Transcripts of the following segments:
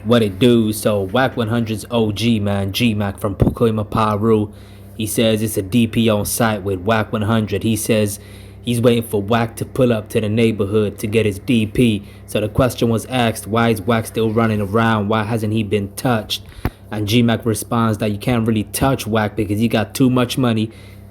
What it do? So Wack 100's OG, man, Gmac from PACOIMA, Peru. He says it's a DP on site with Wack 100. He says he's waiting for Wack to pull up to the neighborhood to get his DP. So the question was asked, why is Wack still running around? Why hasn't he been touched? And Gmac responds that you can't really touch Wack because he got too much money.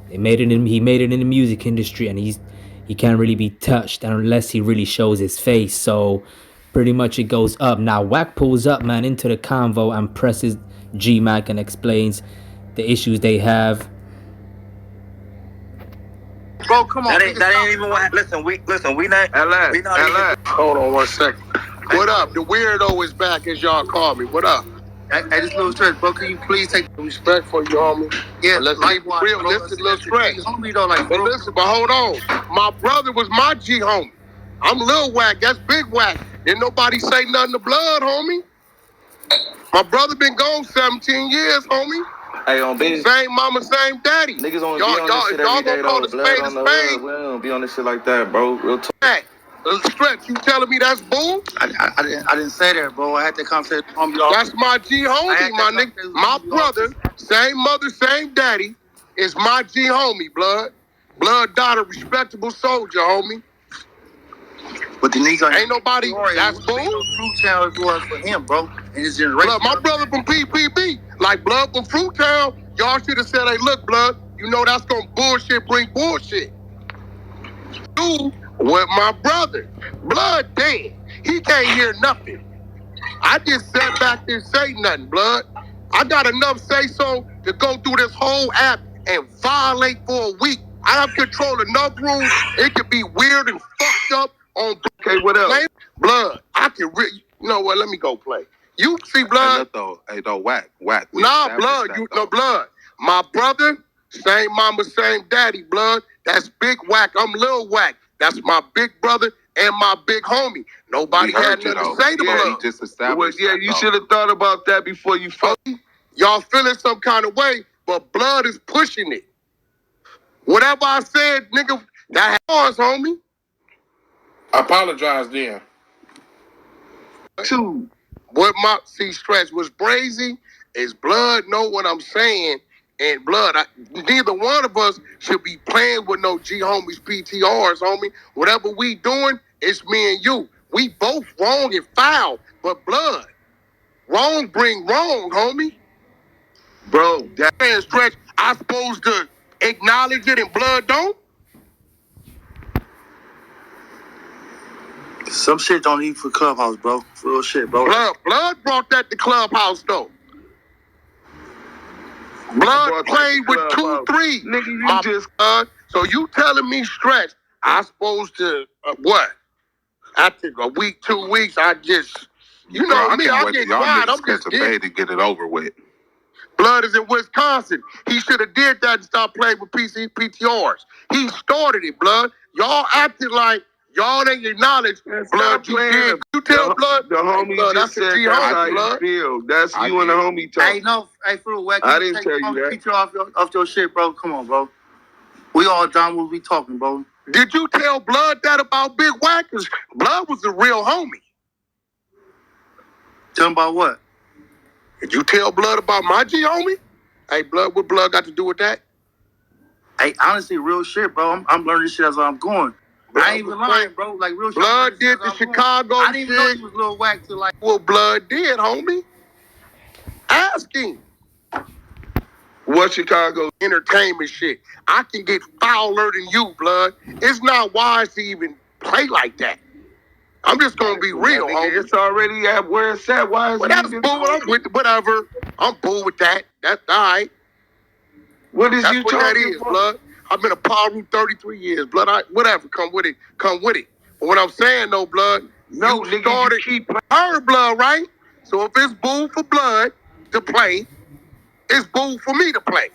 He made it in the music industry, and he can't really be touched unless he really shows his face. So pretty much it goes up. Now Wack pulls up, man, into the convo and presses Gmac and explains the issues they have. Bro, come on. That ain't even what. Listen, we not. LS. Hold on 1 second. What up? The weirdo is back, as y'all call me. What up? Hey, this little stretch, bro. Can you please take the respect for you, homie? Yeah, let's keep it real. Listen, little stretch. Homie, though, like, but listen, but hold on. My brother was my G homie. I'm Lil Wack. That's Big Wack. Didn't nobody say nothing to Blood, homie. My brother been gone 17 years, homie. Hey, on business. Same mama, same daddy. Niggas on this shit every day, though. Blood on the hood. We don't be on this shit like that, bro. Real talk. Stretch, you telling me that's bull? I didn't say that, bro. I had that conversation with homie. That's my G homie, my nigga. My brother, same mother, same daddy, is my G homie, Blood. Blood daughter, respectable soldier, homie. But the nigga ain't nobody. That's bull. Fruit Town was for him, bro. And his generation. Blood, my brother from PPB, like Blood from Fruit Town. Y'all should have said, "Hey, look, Blood. You know that's gonna bring bullshit." You with my brother, Blood dead. He can't hear nothing. I just sat back there and say nothing, Blood. I got enough say so to go through this whole app and violate for a week. I have control enough rules. It could be weird and fucked up on. Okay, what else? Blood, I can you know what? Let me go play. You see, Blood? Hey, no, Wack. Nah, Blood. Blood. My brother, same mama, same daddy, Blood. That's Big Wack. I'm Lil Wack. That's my big brother and my big homie. Nobody had nothing to say to Blood. He just established you should have thought about that before you fuck. Y'all feeling some kind of way, but Blood is pushing it. Whatever I said, nigga, that was, homie. I apologize then. Two, what my Stretch was brazy is Blood know what I'm saying, and Blood, neither one of us should be playing with no G homies PTRs, homie. Whatever we doing, it's me and you. We both wrong and foul, but Blood, wrong bring wrong, homie. Bro, that man Stretch, I supposed to acknowledge it and Blood don't? Some shit don't eat for Clubhouse, bro. Real shit, bro. Blood brought that to Clubhouse, though. Blood played with 2-3. Nigga, you just... So you telling me, Stretch, I supposed to, what? After a week, 2 weeks, I just... You know me, I get quiet. I'm just to get it over with. Blood is in Wisconsin. He should have did that and stopped playing with PTRs. He started it, Blood. Y'all acted like y'all ain't acknowledge Blood. You did. You tell Blood. The homie Blood, just said that's how you feel. That's you and the homie talk. Hey, no, hey, for the Wack. I didn't tell you that. Picture off your shit, bro. Come on, bro. We all done what we talking, bro. Did you tell Blood that about Big Wack? Because Blood was the real homie. Tell him about what? Did you tell Blood about my G homie? Hey, Blood, what Blood got to do with that? Hey, honestly, real shit, bro. I'm learning this shit as I'm going. Blood, I ain't even lying, bro. Like, real shit. Blood did the Chicago shit. I didn't even know he was Lil Wack till like... Well, Blood did, homie. Ask him. What Chicago? Entertainment shit. I can get fouler than you, Blood. It's not wise to even play like that. I'm just gonna be real, homie. It's already at where it's at. Why is that's bull. I'm with whatever. I'm bull with that. That's all right. What is that's you what talking that is, about? Blood. I've been a Piru 33 years, Blood. Whatever. Come with it. Come with it. But what I'm saying, though, Blood, no, you nigga, started you keep her Blood, right? So if it's bull for Blood to play, it's bull for me to play.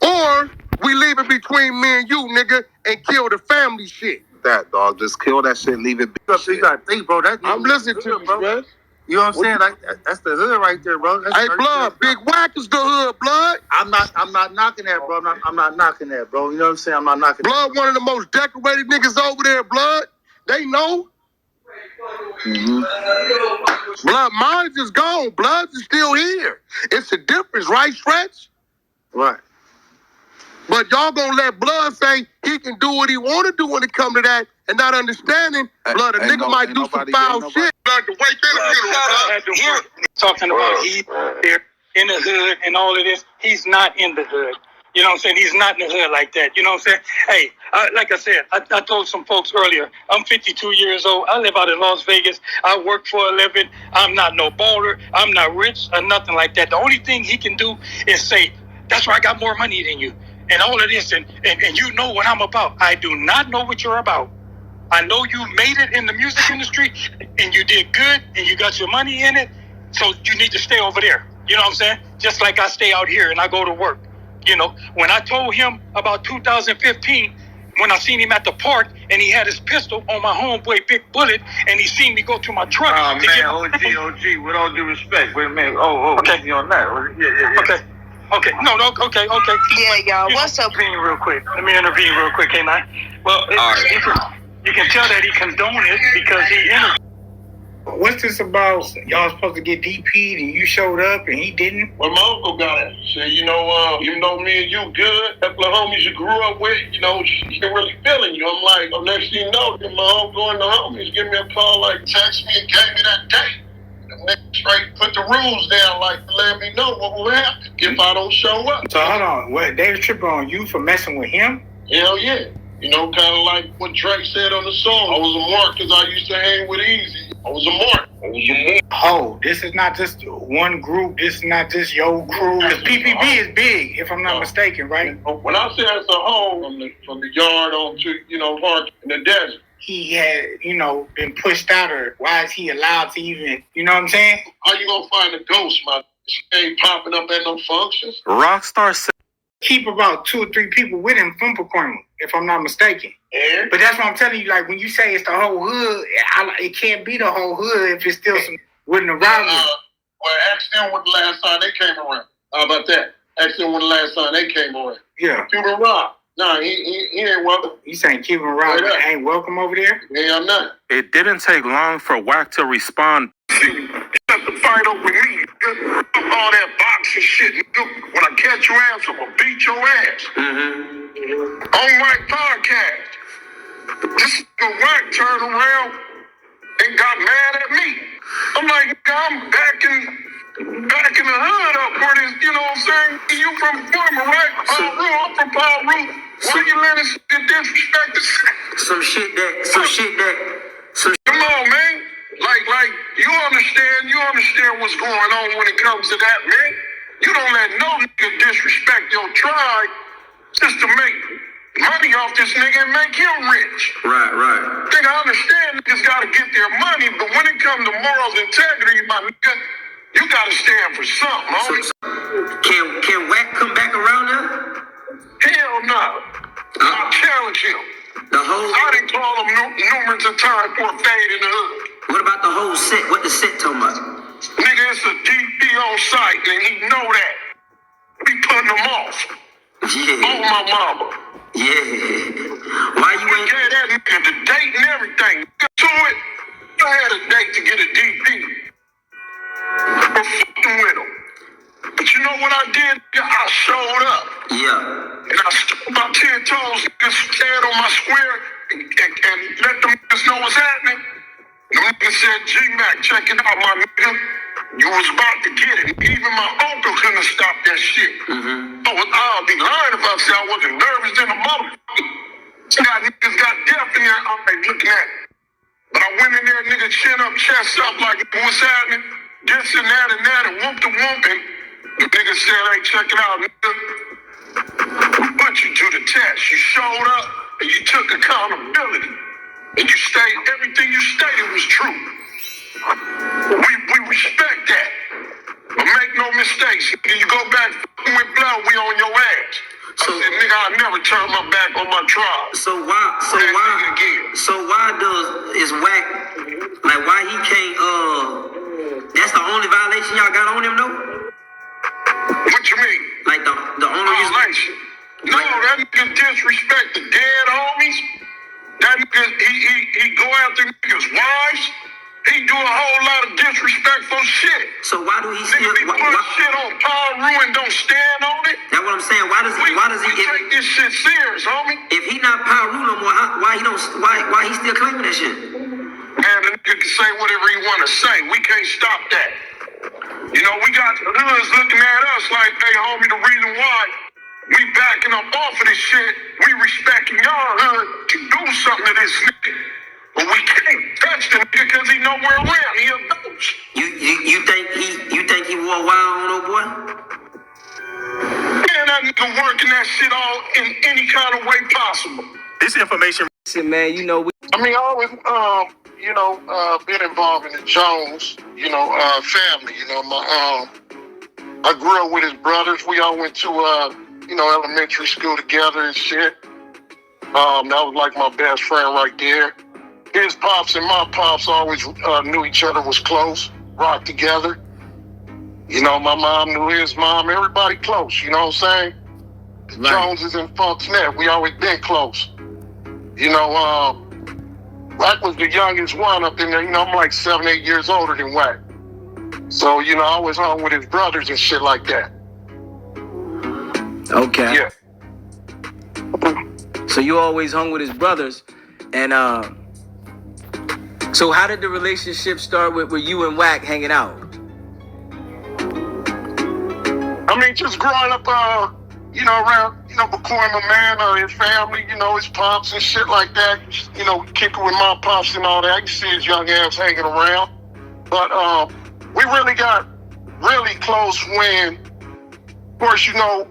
Or we leave it between me and you, nigga, and kill the family shit. That dog, just kill that shit, leave it. So you gotta think, bro. I'm listening to you, bro. You know what I'm saying? Like that's the hood right there, bro. That's hey, Blood, Big Wack is the hood, Blood. I'm not knocking that, bro. I'm not knocking that, bro. You know what I'm saying? I'm not knocking Blood, one of the most decorated niggas over there, Blood. They know. Blood, mine is gone. Bloods is still here. It's a difference, right, Stretch? Right. But y'all gonna let Blood say he can do what he want to do when it come to that, and not understanding, Blood, a nigga might do some foul shit. Blood, the way talking about he there in the hood and all of this. He's not in the hood. You know what I'm saying? He's not in the hood like that. You know what I'm saying? Hey, like I said, I told some folks earlier, I'm 52 years old. I live out in Las Vegas. I work for a living. I'm not no baller. I'm not rich or nothing like that. The only thing he can do is say, that's why I got more money than you. And all of this, and you know what I'm about. I do not know what you're about. I know you made it in the music industry, and you did good, and you got your money in it, so you need to stay over there. You know what I'm saying? Just like I stay out here and I go to work. You know, when I told him about 2015, when I seen him at the park, and he had his pistol on my homeboy Big Bullet, and he seen me go to my truck. Oh, man, OG, with all due respect. Wait a minute. Okay. Easy on that. Yeah. Okay. No, okay. Yeah, y'all. What's up? Real quick. Let me intervene real quick, can't I? Well, you can tell that he condoned it because he interviewed. What's this about? Y'all supposed to get DP'd and you showed up and he didn't? Well, my uncle got it. Said, even though me and you good, couple of homies you grew up with, she ain't really feeling you. I'm like, next thing you know, my uncle and the homies give me a call, like, text me and gave me that date. The nigga straight put the rules down, like, to let me know what will happen if I don't show up. So hold on, what, they was tripping on you for messing with him? Hell yeah. Kind of like what Drake said on the song. I was a mark because I used to hang with Easy. I was a mark. Oh, this is not just one group. This is not just your crew. The PPB is big, if I'm not mistaken, right? When I say it's a whole, from the yard on to, park in the desert. He had, been pushed out, or why is he allowed to even, you know what I'm saying? How you gonna find a ghost, my she ain't popping up at no functions? Rockstar said keep about 2 or 3 people with him from PACOIMA, if I'm not mistaken. Yeah. But that's what I'm telling you, like, when you say it's the whole hood, it can't be the whole hood if it's still some wouldn't arrive. Well, ask them when the last time they came around. How about that? Ask them when the last time they came around. Yeah. Cuban Rob. No, he ain't welcome. You saying Cuban Rob ain't welcome over there? Yeah, I'm not. it didn't take long for Wack to respond. You have to fight over me. All that boxing shit. When I catch your ass, I'm gonna beat your ass. On my podcast, this Wack turned around and got mad at me. I'm like, I'm back in the hood up where this, you know what I'm saying? You from PACOIMA, right? I'm from PIRU. Why you letting us get disrespected? Some shit that. Come on, man. Like, you understand what's going on when it comes to that, man. You don't let no nigga disrespect your tribe just to make money off this nigga and make him rich. Right. Think I understand niggas gotta get their money, but when it comes to morals and integrity, my nigga, you gotta stand for something, homie. Can Wack come back around now? Hell no. I challenge him. I didn't call him numerous of times for a fade in the hood. What about the whole set? What the set talking about? Nigga, it's a DP on site, and he know that. We putting him off. Yeah. On my mama. Yeah. Why you ain't... gave that nigga the date and everything. To it, I had a date to get a DP. But fucking with him. But you know what I did? I showed up. Yeah. And I stood my 10 toes, stand on my square, and let them niggas know what's happening. The nigga said, Gmac, check it out, my nigga. You was about to get it. Even my uncle couldn't stop that shit. I'd be lying if I said I wasn't nervous in the motherfucker. Niggas got deaf in there. I'm like, looking at it. But I went in there, nigga, chin up, chest up, like, what's happening? This and that, and whoop the whoop. And the nigga said, hey, check it out, nigga. We put you to the test. You showed up, and you took accountability. And you stated, everything you stated was true. We respect that. But make no mistakes. You go back with blood, we on your ass. I said, nigga, I never turn my back on my tribe. So why is Wack, like, why he can't, that's the only violation y'all got on him, though? What you mean? Like, the only violation? No, that nigga disrespect the dead homies. That nigga, he go after niggas' wives. He do a whole lot of disrespectful shit. So why do he still put shit on PIRU and don't stand on it? That's what I'm saying. Why does he take this shit serious, homie? If he not PIRU no more, why he still claiming that shit? Man, the nigga can say whatever he want to say. We can't stop that. You know, we got the hoods looking at us like, hey, homie, the reason why we backing up off of this shit, we respecting y'all hood to do something to this nigga. But we can't touch the nigga because he nowhere around. He a ghost. You think he wore wild on old boy? Man, that nigga working that shit all in any kind of way possible. This information. Listen, man, you know, I mean, I always, been involved in the Jones, family. I grew up with his brothers. We all went to, elementary school together and shit. That was like my best friend right there. His pops and my pops always knew each other, was close, rocked together. You know, my mom knew his mom, everybody close, you know what I'm saying? The Joneses and Funk's Net, we always been close. You know, Wack was the youngest one up in there. You know, I'm like 7, 8 years older than Wack. So, I always hung with his brothers and shit like that. Okay. Yeah. So you always hung with his brothers. And so how did the relationship start with you and Wack hanging out? I mean, just growing up, around, PACOIMA, man, his family, his pops and shit like that. Kicking with my pops and all that. I used to see his young ass hanging around. But we really got really close when, of course,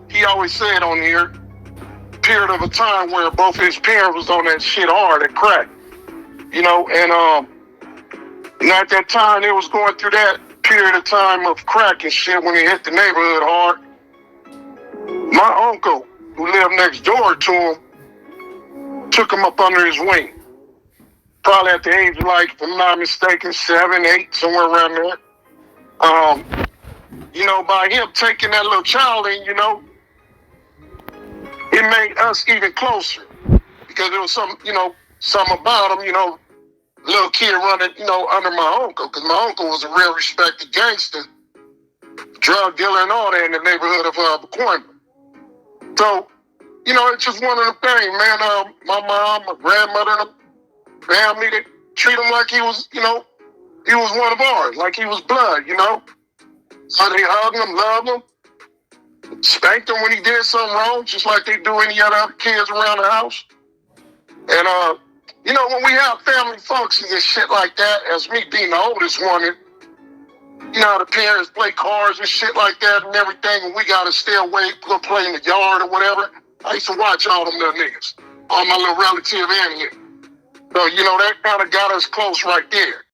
he always said on here, period of a time where both his parents was on that shit hard at crack. At that time, they was going through that period of time of crack and shit when it hit the neighborhood hard. My uncle, who lived next door to him, took him up under his wing. Probably at the age of, like, if I'm not mistaken, 7, 8, somewhere around there. By him taking that little child in, it made us even closer. Because there was something about him, little kid running, under my uncle. Because my uncle was a real respected gangster, drug dealer and all that in the neighborhood of PACOIMA. So, it's just one of the things, man. My mom, my grandmother, and the family, they treat him like he was, he was one of ours, like he was blood, So they hugged him, loved him, spanked him when he did something wrong, just like they do any other kids around the house. And, when we have family functions and shit like that, as me being the oldest one, the parents play cards and shit like that and everything, and we gotta stay away, go play in the yard or whatever. I used to watch all them little niggas, all my little relative in here. So, that kind of got us close right there.